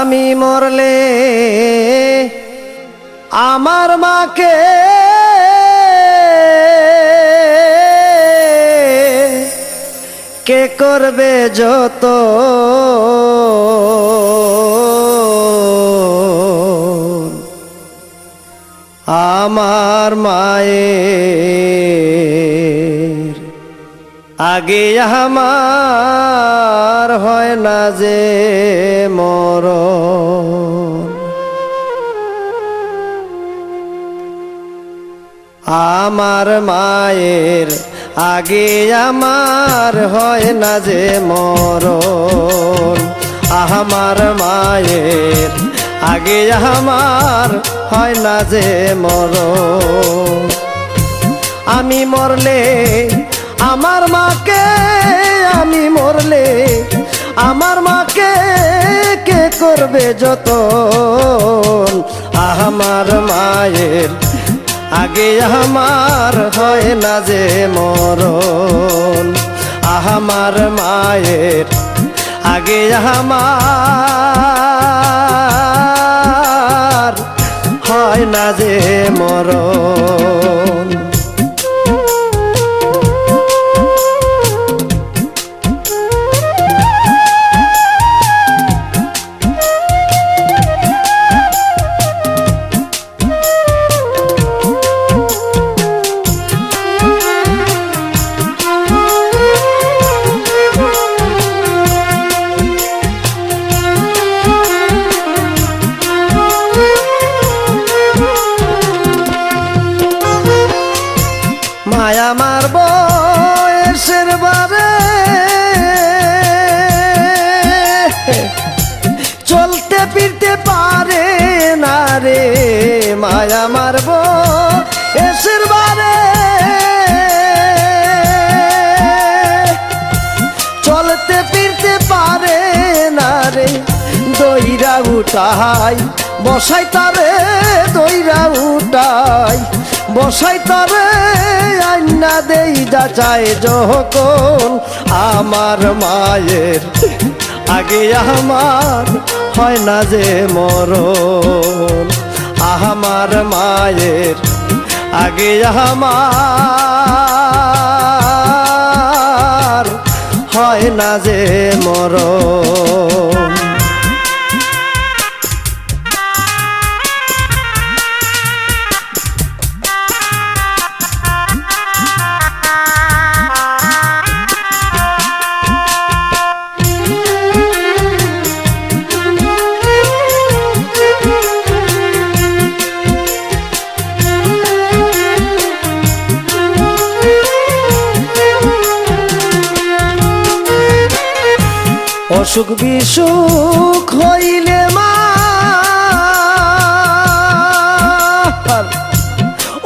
আমি মরলে আমার মাকে কে করবে যত আমার মায়ের আগে আমার হয় না যে মরণ। আমার মায়ের আগে আমার হয় না যে মরণ। আমার মায়ের আগে আমার হয় না যে মরণ। আমি মরলে আমার মাকে, আমি মরলে আমার মাকে কে করবে যতন। আমার মায়ের আগে আমার হয় না যে মরণ। আমার মায়ের আগে আমার হয় না যে মরণ। মায়া মার বয়সের বারে চলতে ফিরতে পারে না রে। মায়া মার বয়সের বারে চলতে ফিরতে পারে না রে। দইরা উঠাই বসাই তারে, দইরা উঠাই বসাই তারে আইনা দেই যাচাই যখন। আমার মায়ের আগে আমার হয় না যে মরণ। আমার মায়ের আগে আমার হয় না যে মরণ। অসুখ বিসুখ হইলে মা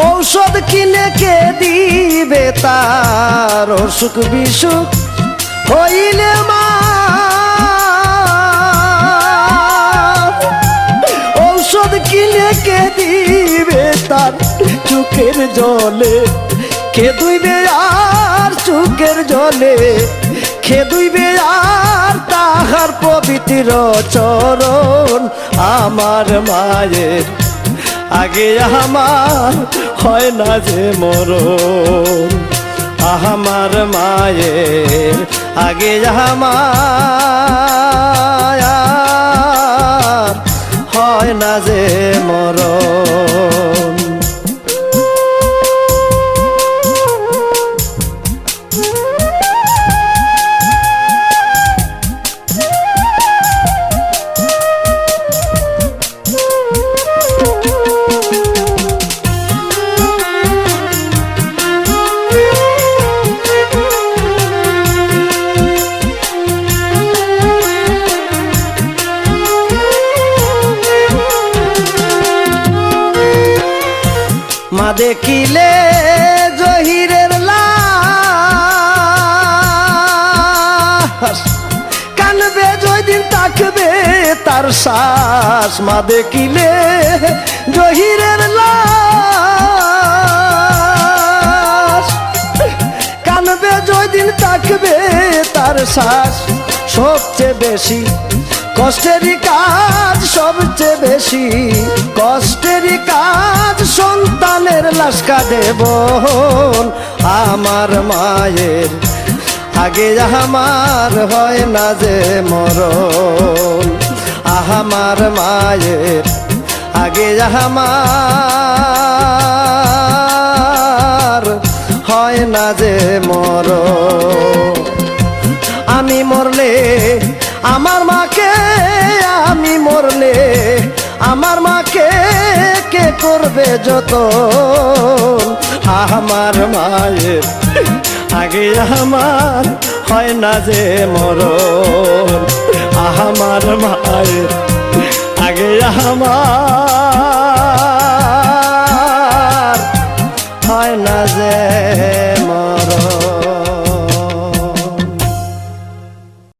ঔষধ কিনে কে দিবে তার। অসুখ বিসুখ হইলে মা ঔষধ কিনে কে দিবে তার। চোখের জলে কে দুইবে আর, চোখের জলে কে দুইবে আর তাহার পবিত্র চরণ। আমার মায়ের আগে আমার হয় না যে মরণ। আমার মায়ের আগে আমার হয় না যে মরণ। মা দেখিলে জহিরের লাশ কানবে যেদিন থাকবে তার শ্বাস। মা দেখিলে জহিরের লাশ কানবে যেদিন থাকবে তার শ্বাস। সবচেয়ে বেশি কষ্টেরই কাজ সবচেয়ে বেশি, কষ্টেরই কাজ সন্তানের লাশ কাঁদে বোন। আমার মায়ের আগে আমার হয় না যে মরণ, আমার মায়ের আগে আমার হয় না যে মরণ। আমি মরলে আমার মাকে, আমি মরলে আমার মাকে কে করবে যতন। আমার মায়ের আগে আমার হয় না যে মরণ, আমার মায়ের আগে আমার হয় না যে মরণ।